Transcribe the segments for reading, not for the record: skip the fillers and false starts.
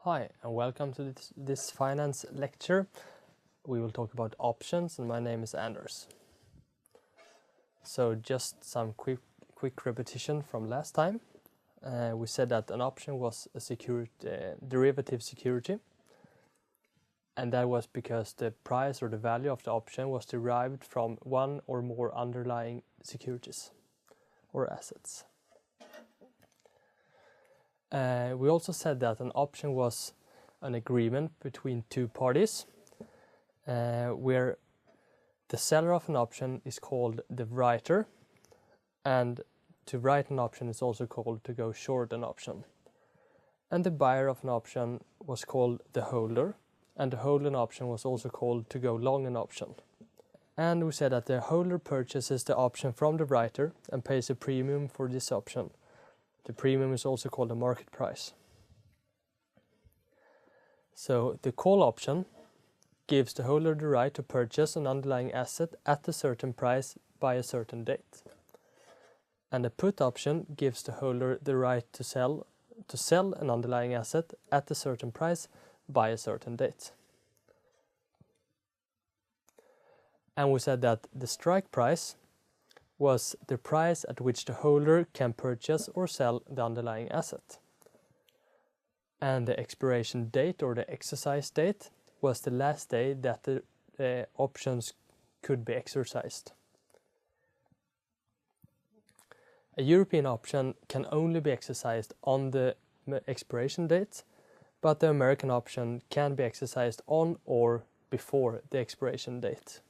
Hi, and welcome to this finance lecture. We will talk about options, and my name is Anders. So just some quick repetition from last time. We said that an option was a derivative security, and that was because the price or the value of the option was derived from one or more underlying securities or assets. We also said that an option was an agreement between two parties where the seller of an option is called the writer, and to write an option is also called to go short an option. And the buyer of an option was called the holder, and to hold an option was also called to go long an option. And we said that the holder purchases the option from the writer and pays a premium for this option. The premium is also called the market price. So the call option gives the holder the right to purchase an underlying asset at a certain price by a certain date. And the put option gives the holder the right to sell an underlying asset at a certain price by a certain date. And we said that the strike price was the price at which the holder can purchase or sell the underlying asset. And the expiration date or the exercise date was the last day that the options could be exercised. A European option can only be exercised on the expiration date, but the American option can be exercised on or before the expiration date.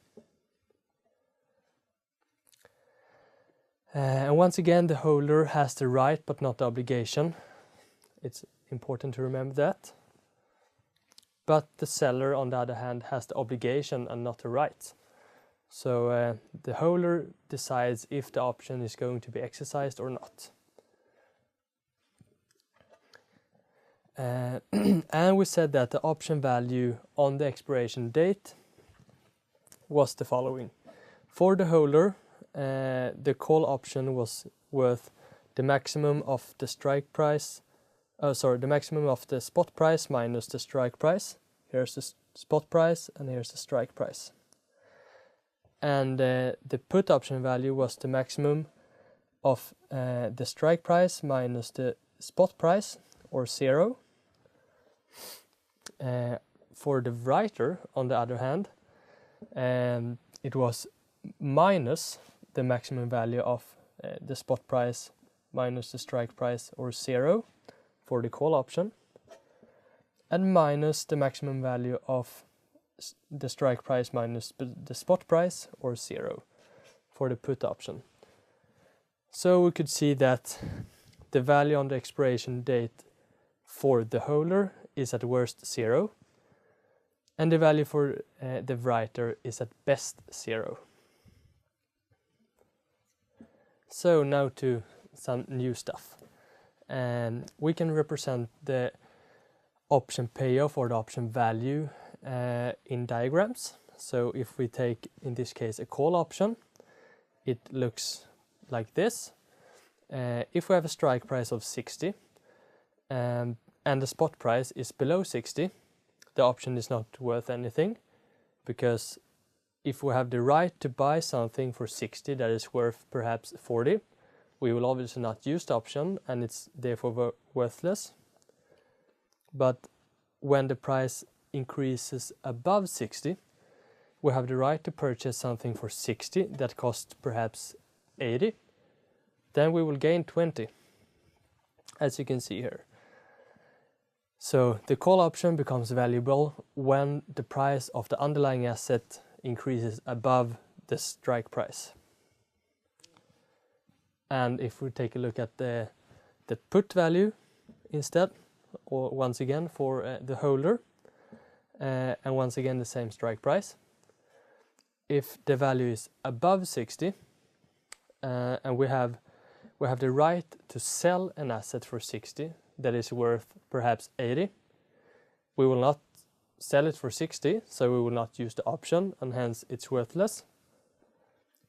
And once again, the holder has the right but not the obligation. It's important to remember that. But the seller, on the other hand, has the obligation and not the right. So the holder decides if the option is going to be exercised or not. And we said that the option value on the expiration date was the following. For the holder, the call option was worth the maximum of the strike price. The maximum of the spot price minus the strike price. Here's the spot price and here's the strike price. And the put option value was the maximum of the strike price minus the spot price, or 0. For the writer, on the other hand, it was minus the maximum value of the spot price minus the strike price, or 0, for the call option, and minus the maximum value of the strike price minus the spot price, or 0, for the put option. So we could see that the value on the expiration date for the holder is at worst 0, and the value for the writer is at best 0. So now to some new stuff. And we can represent the option payoff or the option value in diagrams. So if we take, in this case, a call option, it looks like this. If we have a strike price of 60 and the spot price is below 60, the option is not worth anything, because if we have the right to buy something for 60 that is worth perhaps 40, we will obviously not use the option and it's therefore worthless. But when the price increases above 60, we have the right to purchase something for 60 that costs perhaps 80. Then we will gain 20, as you can see here. So the call option becomes valuable when the price of the underlying asset increases above the strike price. And if we take a look at the put value instead, or once again for the holder, and once again the same strike price. If the value is above 60, and we have the right to sell an asset for 60 that is worth perhaps 80, we will not sell it for 60, so we will not use the option, and hence it's worthless.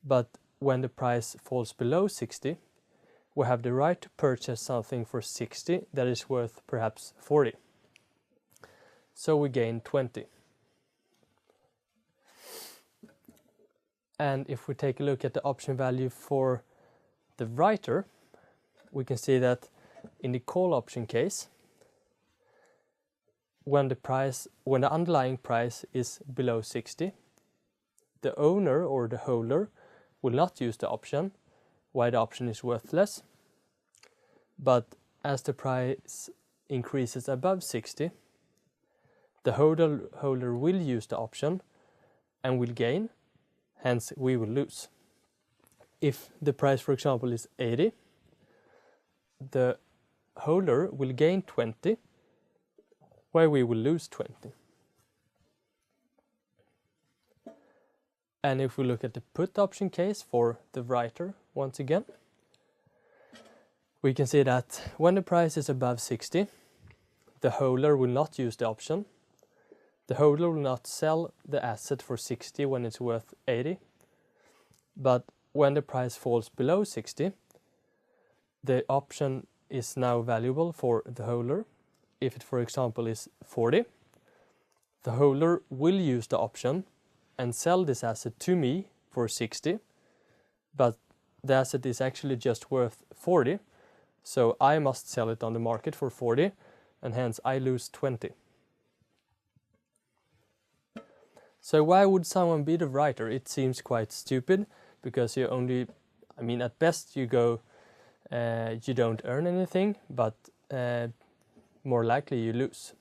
But when the price falls below 60, we have the right to purchase something for 60 that is worth perhaps 40. so we gain 20. And if we take a look at the option value for the writer, we can see that in the call option case, when the underlying price is below 60, the owner or the holder will not use the option, while the option is worthless. But as the price increases above 60, the holder will use the option and will gain, hence we will lose. If the price, for example, is 80, the holder will gain 20, while we will lose 20. And if we look at the put option case for the writer once again, we can see that when the price is above 60, the holder will not use the option. The holder will not sell the asset for 60 when it's worth 80. But when the price falls below 60, the option is now valuable for the holder. If it, for example, is 40, the holder will use the option and sell this asset to me for 60, but the asset is actually just worth 40, so I must sell it on the market for 40, and hence I lose 20. So why would someone be the writer? It seems quite stupid, because you only, at best you don't earn anything, but more likely you lose.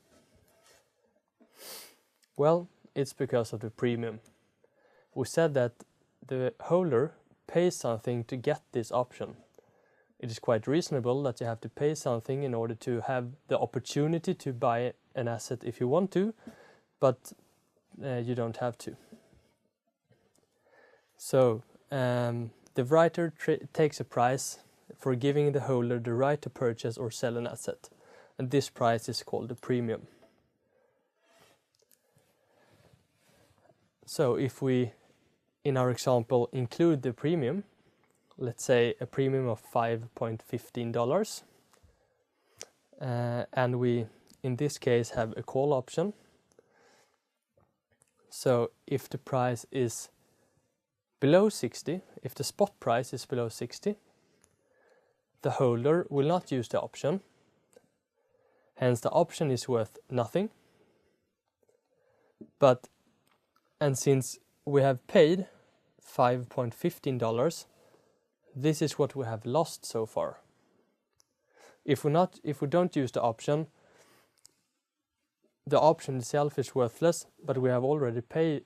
Well, it's because of the premium. We said that the holder pays something to get this option. It is quite reasonable that you have to pay something in order to have the opportunity to buy an asset if you want to, but you don't have to. So the writer takes a price for giving the holder the right to purchase or sell an asset, and this price is called the premium. So if we, in our example, include the premium, let's say a premium of $5.15, and we, in this case, have a call option. So if the price is below 60, if the spot price is below 60, the holder will not use the option. Hence the option is worth nothing. And since we have paid $5.15, this is what we have lost so far. If we don't use the option itself is worthless, but we have already paid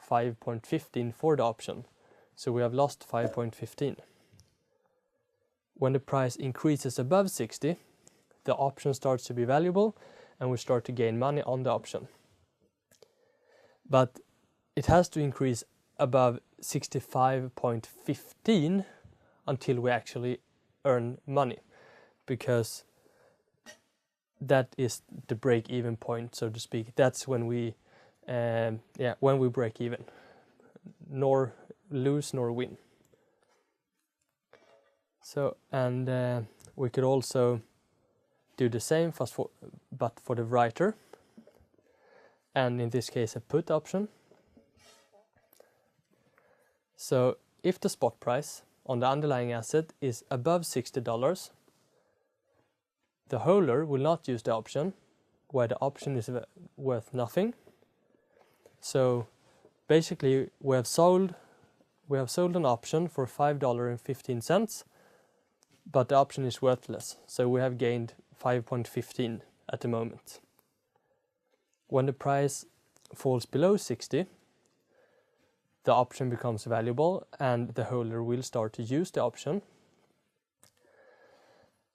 $5.15 for the option, so we have lost $5.15. When the price increases above 60, the option starts to be valuable and we start to gain money on the option. But it has to increase above 65.15 until we actually earn money, because that is the break-even point, so to speak. That's when we break even, nor lose nor win. So, and we could also do the same, but for the writer, and in this case a put option. So if the spot price on the underlying asset is above $60, the holder will not use the option, where the option is worth nothing. So basically we have sold an option for $5.15, but the option is worthless. So we have gained $5.15 at the moment. When the price falls below 60, the option becomes valuable and the holder will start to use the option.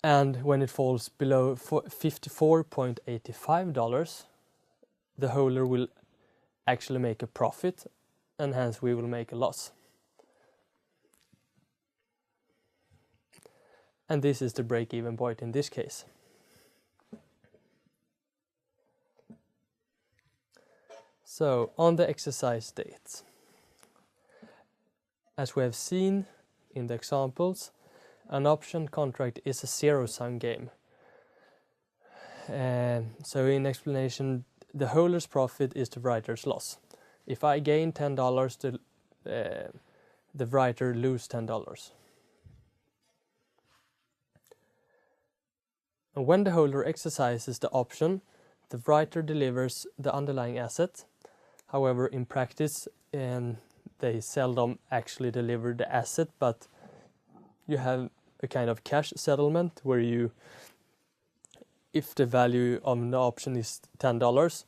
And when it falls below $54.85, the holder will actually make a profit, and hence we will make a loss. And this is the break-even point in this case. So on the exercise dates, as we have seen in the examples, an option contract is a zero-sum game. So in explanation, the holder's profit is the writer's loss. If I gain $10, the writer lose $10. And when the holder exercises the option, the writer delivers the underlying asset. However, in practice, they seldom actually deliver the asset, but you have a kind of cash settlement where if the value of the option is $10,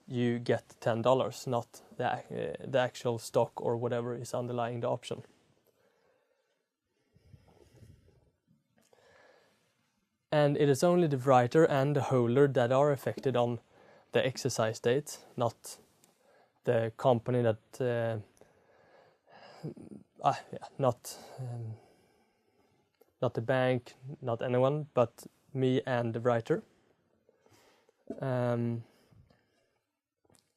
you get $10, not the actual stock or whatever is underlying the option. And it is only the writer and the holder that are affected on the exercise date, not the company not the bank, not anyone, but me and the writer.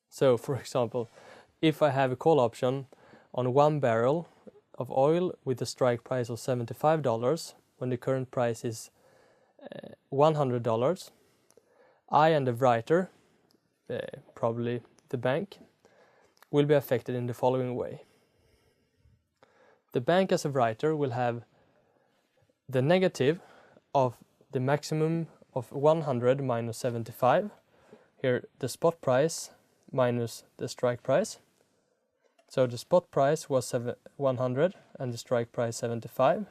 So, for example, if I have a call option on 1 barrel of oil with a strike price of $75, when the current price is $100, I and the writer, probably the bank, will be affected in the following way. The bank as a writer will have the negative of the maximum of 100 minus 75, here the spot price minus the strike price. So the spot price was 100 and the strike price 75,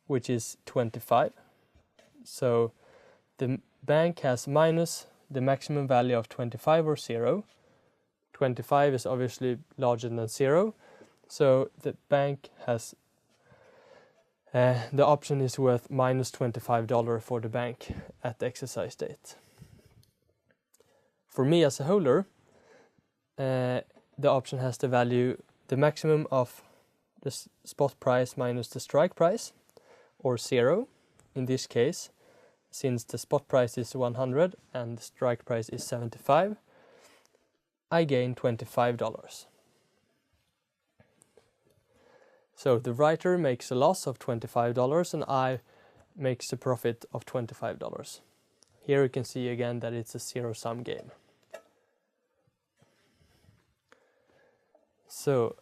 which is 25. So the bank has minus the maximum value of 25 or 0. 25 is obviously larger than 0, so the bank has the option is worth minus $25 for the bank at the exercise date. For me as a holder, the option has the value, the maximum of the spot price minus the strike price, or 0. In this case, since the spot price is 100 and the strike price is 75, I gain $25. So the writer makes a loss of $25 and I makes a profit of $25. Here you can see again that it's a zero-sum game. So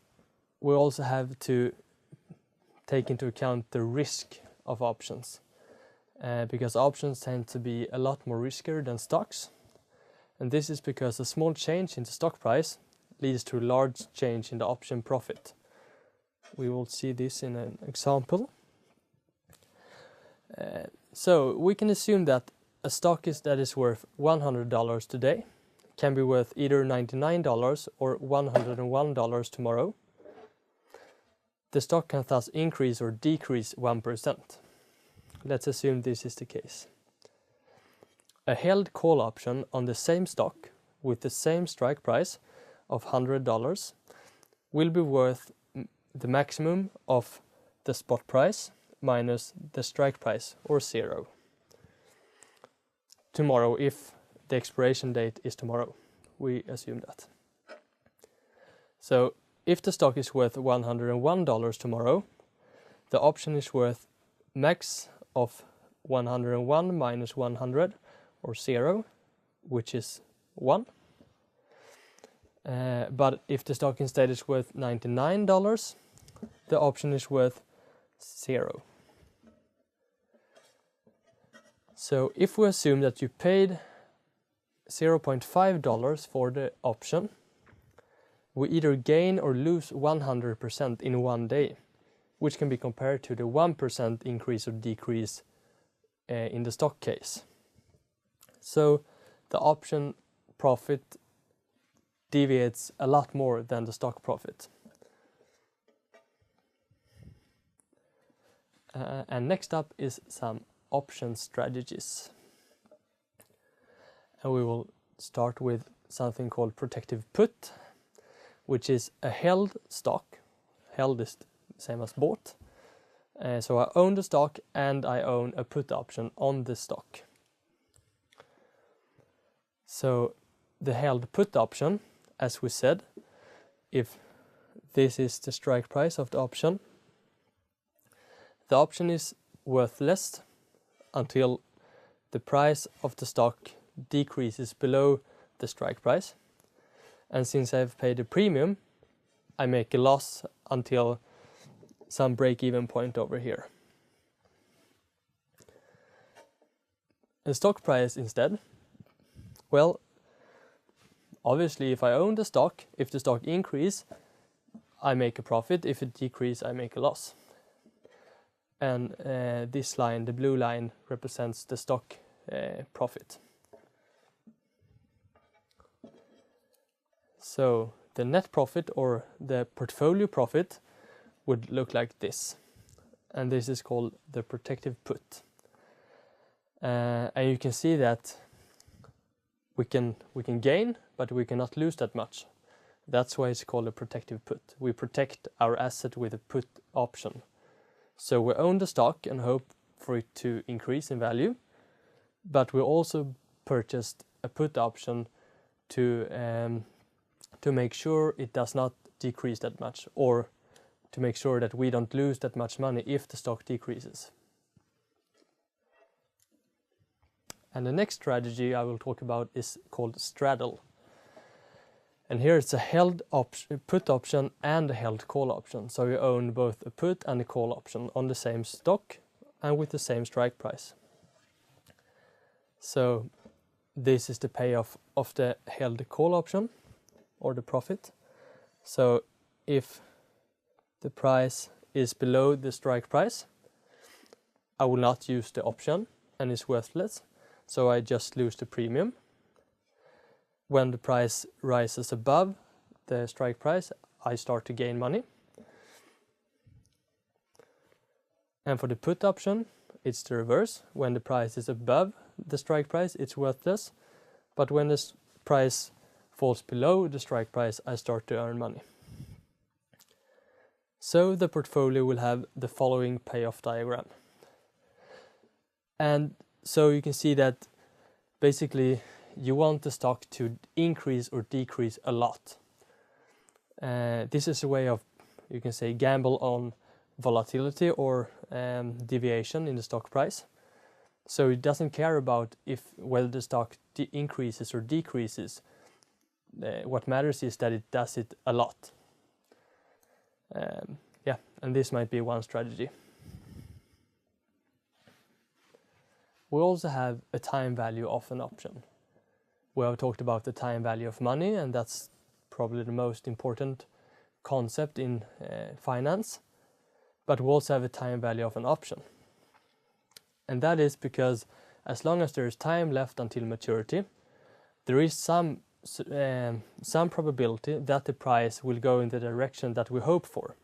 we also have to take into account the risk of options, because options tend to be a lot more riskier than stocks. And this is because a small change in the stock price leads to a large change in the option profit. We will see this in an example. So we can assume that a stock that is worth $100 today can be worth either $99 or $101 tomorrow. The stock can thus increase or decrease 1%. Let's assume this is the case. A held call option on the same stock with the same strike price of $100 will be worth the maximum of the spot price minus the strike price, or 0. Tomorrow, if the expiration date is tomorrow, we assume that. So if the stock is worth $101 tomorrow, the option is worth max of 101 minus 100, or 0, which is 1. But if the stock instead is worth $99, the option is worth 0. So if we assume that you paid $0.5 for the option, we either gain or lose 100% in one day, which can be compared to the 1% increase or decrease in the stock case. So the option profit deviates a lot more than the stock profit. And next up is some option strategies. And we will start with something called protective put, which is a held stock. Held is the same as bought. So I own the stock and I own a put option on the stock. So the held put option, as we said, if this is the strike price of the option, the option is worthless until the price of the stock decreases below the strike price. And since I've paid a premium, I make a loss until some break-even point over here. The stock price instead, well, obviously if I own the stock, if the stock increase, I make a profit. If it decrease, I make a loss. And this line, the blue line, represents the stock profit. So the net profit or the portfolio profit would look like this. And this is called the protective put. And you can see that we can gain, but we cannot lose that much. That's why it's called a protective put. We protect our asset with a put option. So we own the stock and hope for it to increase in value, but we also purchased a put option to make sure it does not decrease that much, or to make sure that we don't lose that much money if the stock decreases. And the next strategy I will talk about is called straddle. And here it's a held put option and a held call option. So you own both a put and a call option on the same stock and with the same strike price. So this is the payoff of the held call option, or the profit. So if the price is below the strike price, I will not use the option and it's worthless. So I just lose the premium. When the price rises above the strike price, I start to gain money. And for the put option, it's the reverse. When the price is above the strike price, it's worthless. But when the price falls below the strike price, I start to earn money. So the portfolio will have the following payoff diagram. And so you can see that basically you want the stock to increase or decrease a lot. This is a way of, you can say, gamble on volatility or deviation in the stock price. So it doesn't care about whether the stock increases or decreases. What matters is that it does it a lot. And this might be one strategy. We also have a time value of an option. We have talked about the time value of money, and that's probably the most important concept in finance. But we also have a time value of an option. And that is because as long as there is time left until maturity, there is some probability that the price will go in the direction that we hope for.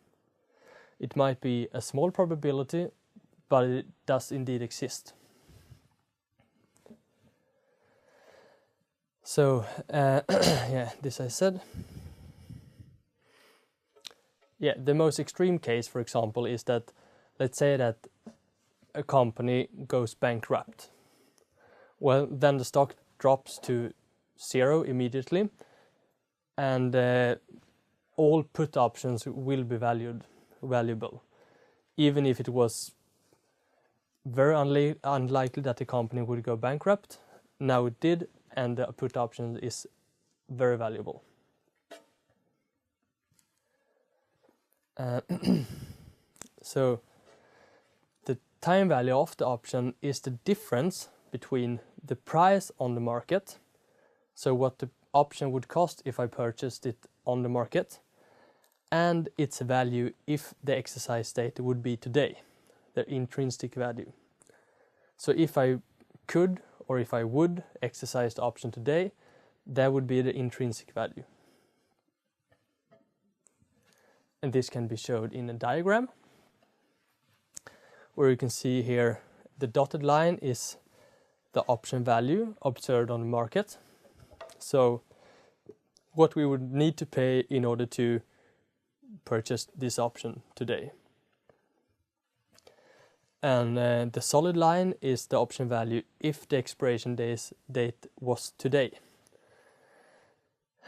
It might be a small probability, but it does indeed exist. So, this I said. The most extreme case, for example, is that, let's say that a company goes bankrupt. Well, then the stock drops to 0 immediately, and all put options will be valuable, even if it was very unlikely that the company would go bankrupt. Now it did, and the put option is very valuable. So the time value of the option is the difference between the price on the market, so what the option would cost if I purchased it on the market, and its value if the exercise date would be today, the intrinsic value. So if I could, or if I would exercise the option today, that would be the intrinsic value. And this can be showed in a diagram, where you can see here the dotted line is the option value observed on the market. So what we would need to pay in order to purchase this option today. And the solid line is the option value if the expiration date was today.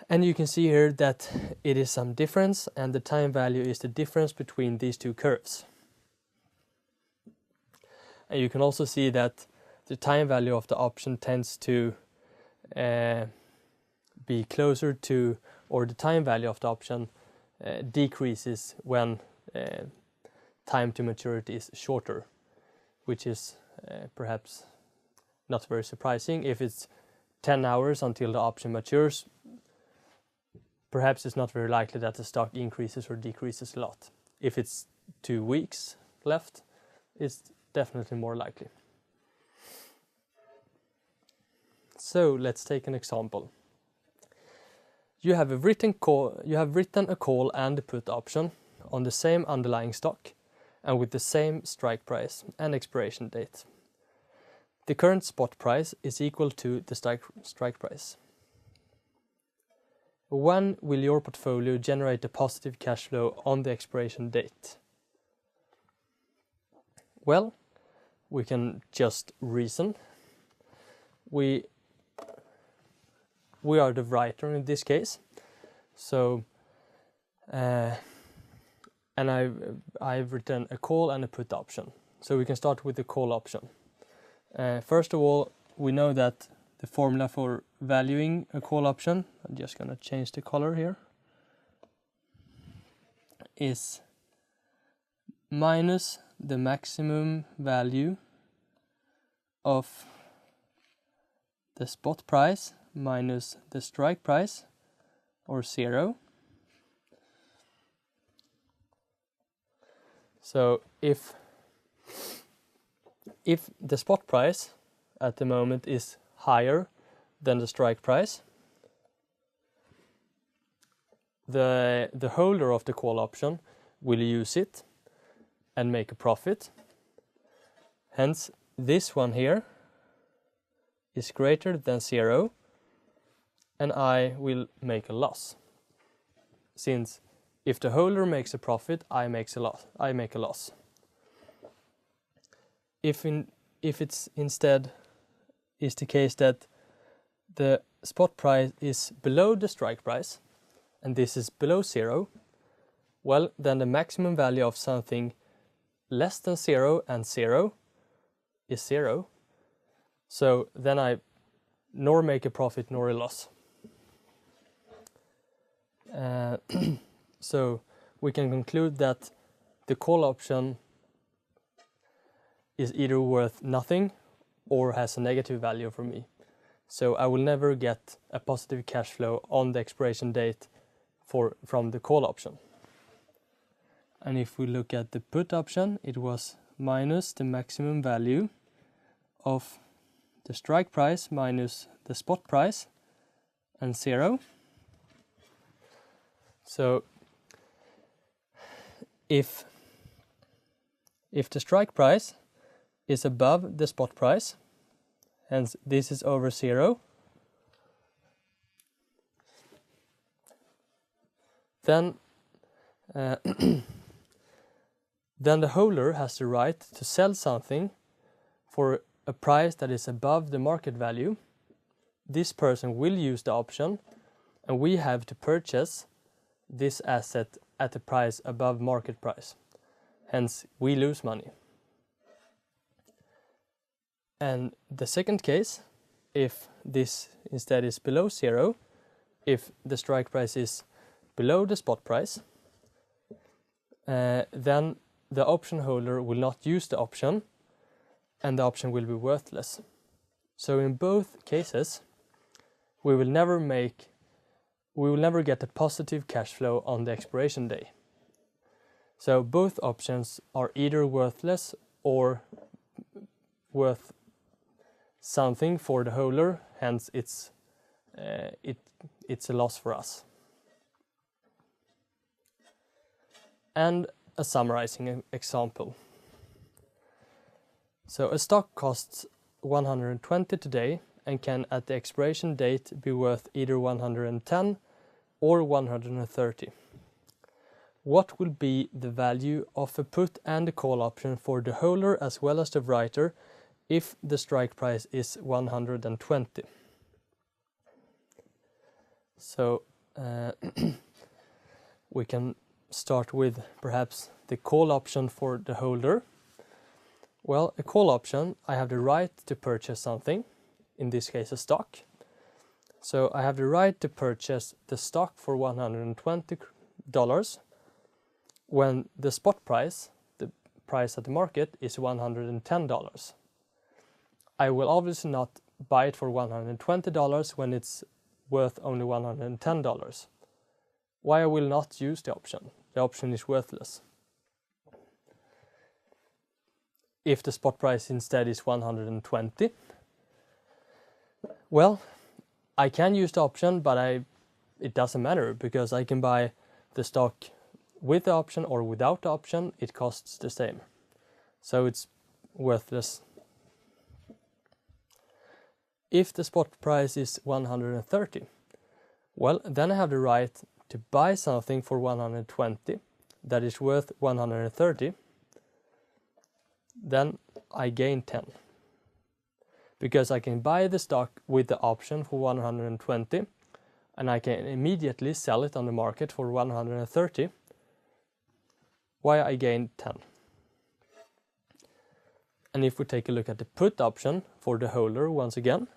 And you can see here that it is some difference, and the time value is the difference between these two curves. And you can also see that the time value of the option tends to be closer to, or the time value of the option decreases when time to maturity is shorter, which is perhaps not very surprising. If it's 10 hours until the option matures, perhaps it's not very likely that the stock increases or decreases a lot. If it's 2 weeks left, it's definitely more likely. So let's take an example. You have written a call and a put option on the same underlying stock and with the same strike price and expiration date. The current spot price is equal to the strike price. When will your portfolio generate a positive cash flow on the expiration date? Well, we can just reason. We are the writer in this case, so and I've written a call and a put option. So we can start with the call option. First of all, we know that the formula for valuing a call option, I'm just going to change the color here, is minus the maximum value of the spot price minus the strike price, or 0. So if the spot price at the moment is higher than the strike price, the holder of the call option will use it and make a profit. Hence, this one here is greater than 0, and I will make a loss. Since if the holder makes a profit, I make a loss. If it's instead is the case that the spot price is below the strike price, and this is below 0, well, then the maximum value of something less than 0 and 0 is 0. So then I nor make a profit nor a loss. So we can conclude that the call option is either worth nothing or has a negative value for me. So I will never get a positive cash flow on the expiration date from the call option. And if we look at the put option, it was minus the maximum value of the strike price minus the spot price and 0. So if the strike price is above the spot price, hence this is over 0, then then the holder has the right to sell something for a price that is above the market value. This person will use the option, and we have to purchase this asset at a price above market price. Hence, we lose money. And the second case, if this instead is below 0, if the strike price is below the spot price, then the option holder will not use the option, and the option will be worthless. So in both cases, we will never get a positive cash flow on the expiration day. So both options are either worthless or worth something for the holder, hence it's a loss for us. And a summarizing example. So a stock costs 120 today and can at the expiration date be worth either 110 or 130. What will be the value of a put and a call option for the holder as well as the writer if the strike price is 120? So we can start with perhaps the call option for the holder. Well, a call option, I have the right to purchase something, in this case a stock, So I have the right to purchase the stock for $120 when the spot price, the price at the market, is $110. I will obviously not buy it for $120 when it's worth only $110. Why I will not use the option? The option is worthless. If the spot price instead is 120, well, I can use the option, but it doesn't matter because I can buy the stock with the option or without the option. It costs the same. So it's worthless. If the spot price is 130, well, then I have the right to buy something for 120 that is worth 130. Then I gain 10. Because I can buy the stock with the option for 120 and I can immediately sell it on the market for 130. Why I gain 10. And if we take a look at the put option for the holder once again,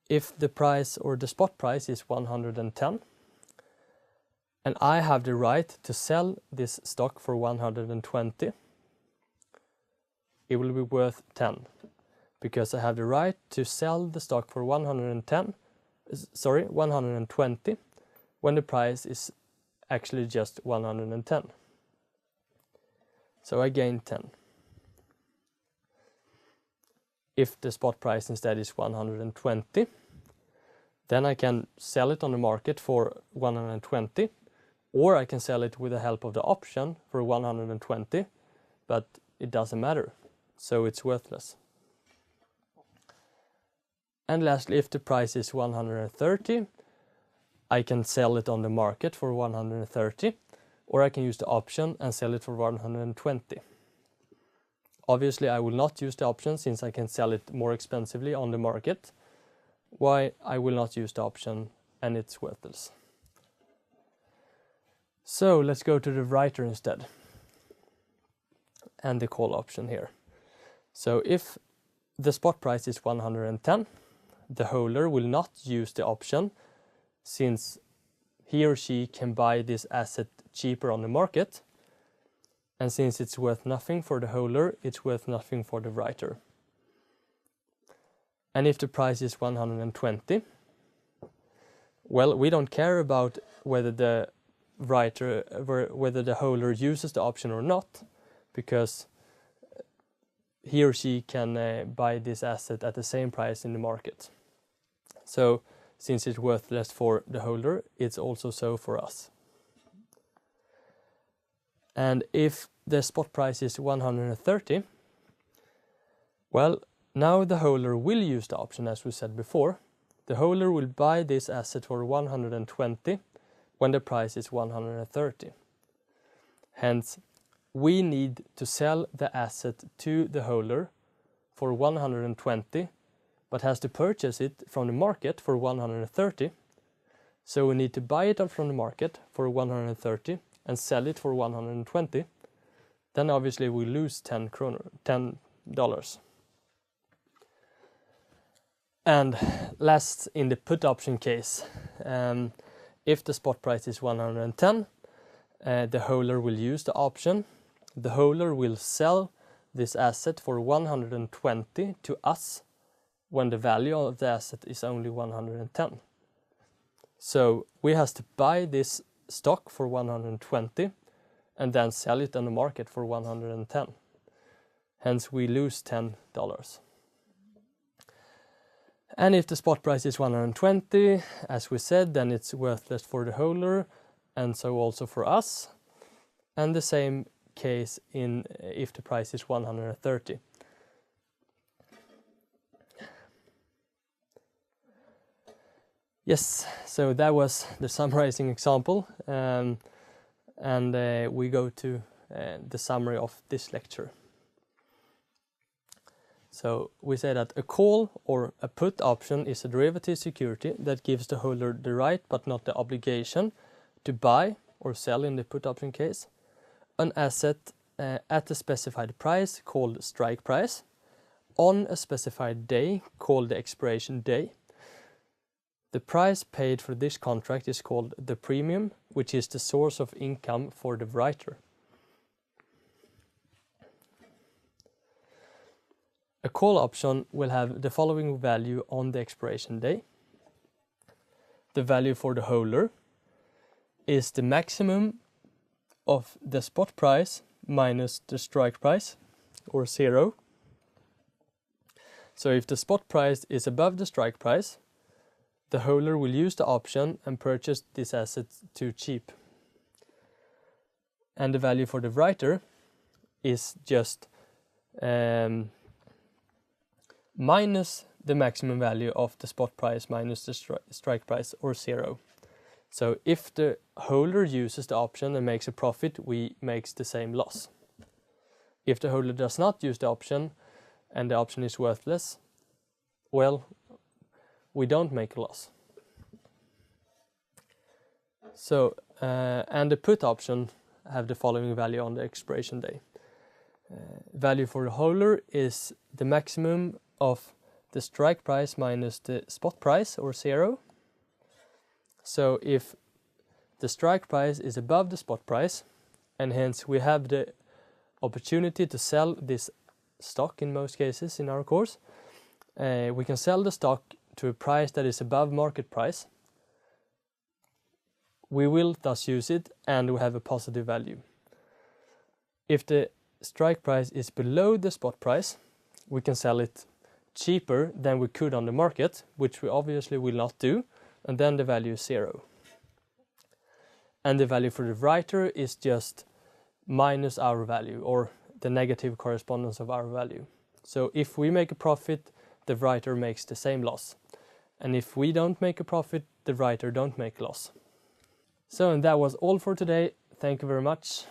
if the price or the spot price is 110 and I have the right to sell this stock for 120, it will be worth 10 because I have the right to sell the stock for 120 when the price is actually just 110. So I gain 10. If the spot price instead is 120, then I can sell it on the market for 120, or I can sell it with the help of the option for 120, but it doesn't matter, so it's worthless. And lastly, if the price is 130, I can sell it on the market for 130, or I can use the option and sell it for 120. Obviously, I will not use the option since I can sell it more expensively on the market. Why I will not use the option, and it's worthless. So let's go to the writer instead and the call option here. So if the spot price is 110, the holder will not use the option since he or she can buy this asset cheaper on the market. And since it's worth nothing for the holder, it's worth nothing for the writer. And if the price is 120, well, we don't care about whether the holder uses the option or not, because he or she can buy this asset at the same price in the market. So since it's worthless for the holder, it's also so for us. And if the spot price is 130, well, now the holder will use the option as we said before. The holder will buy this asset for 120 when the price is 130. Hence, we need to sell the asset to the holder for 120, but has to purchase it from the market for 130. So we need to buy it from the market for 130 and sell it for 120. Then obviously we lose $10. And last, in the put option case, if the spot price is 110, the holder will use the option. The holder will sell this asset for 120 to us when the value of the asset is only 110. So we have to buy this stock for 120 and then sell it on the market for 110. Hence we lose $10. And if the spot price is 120, as we said, then it's worthless for the holder and so also for us. And the same case if the price is 130. Yes, so that was the summarizing example, and we go to the summary of this lecture. So we say that a call or a put option is a derivative security that gives the holder the right but not the obligation to buy or sell, in the put option case, an asset at a specified price called strike price on a specified day called the expiration day, The price paid for this contract is called the premium, which is the source of income for the writer. A call option will have the following value on the expiration day. The value for the holder is the maximum of the spot price minus the strike price, or 0. So if the spot price is above the strike price, the holder will use the option and purchase this asset too cheap. And the value for the writer is just minus the maximum value of the spot price minus the strike price, or 0. So if the holder uses the option and makes a profit, we make the same loss. If the holder does not use the option and the option is worthless, well, we don't make a loss. So, and the put option have the following value on the expiration day. Value for the holder is the maximum of the strike price minus the spot price, or 0. So if the strike price is above the spot price, and hence we have the opportunity to sell this stock in most cases in our course, we can sell the stock to a price that is above market price. We will thus use it and we have a positive value. If the strike price is below the spot price, we can sell it cheaper than we could on the market, which we obviously will not do, and then the value is 0. And the value for the writer is just minus our value, or the negative correspondence of our value. So if we make a profit, the writer makes the same loss. And if we don't make a profit, the writer don't make a loss. So, and that was all for today. Thank you very much.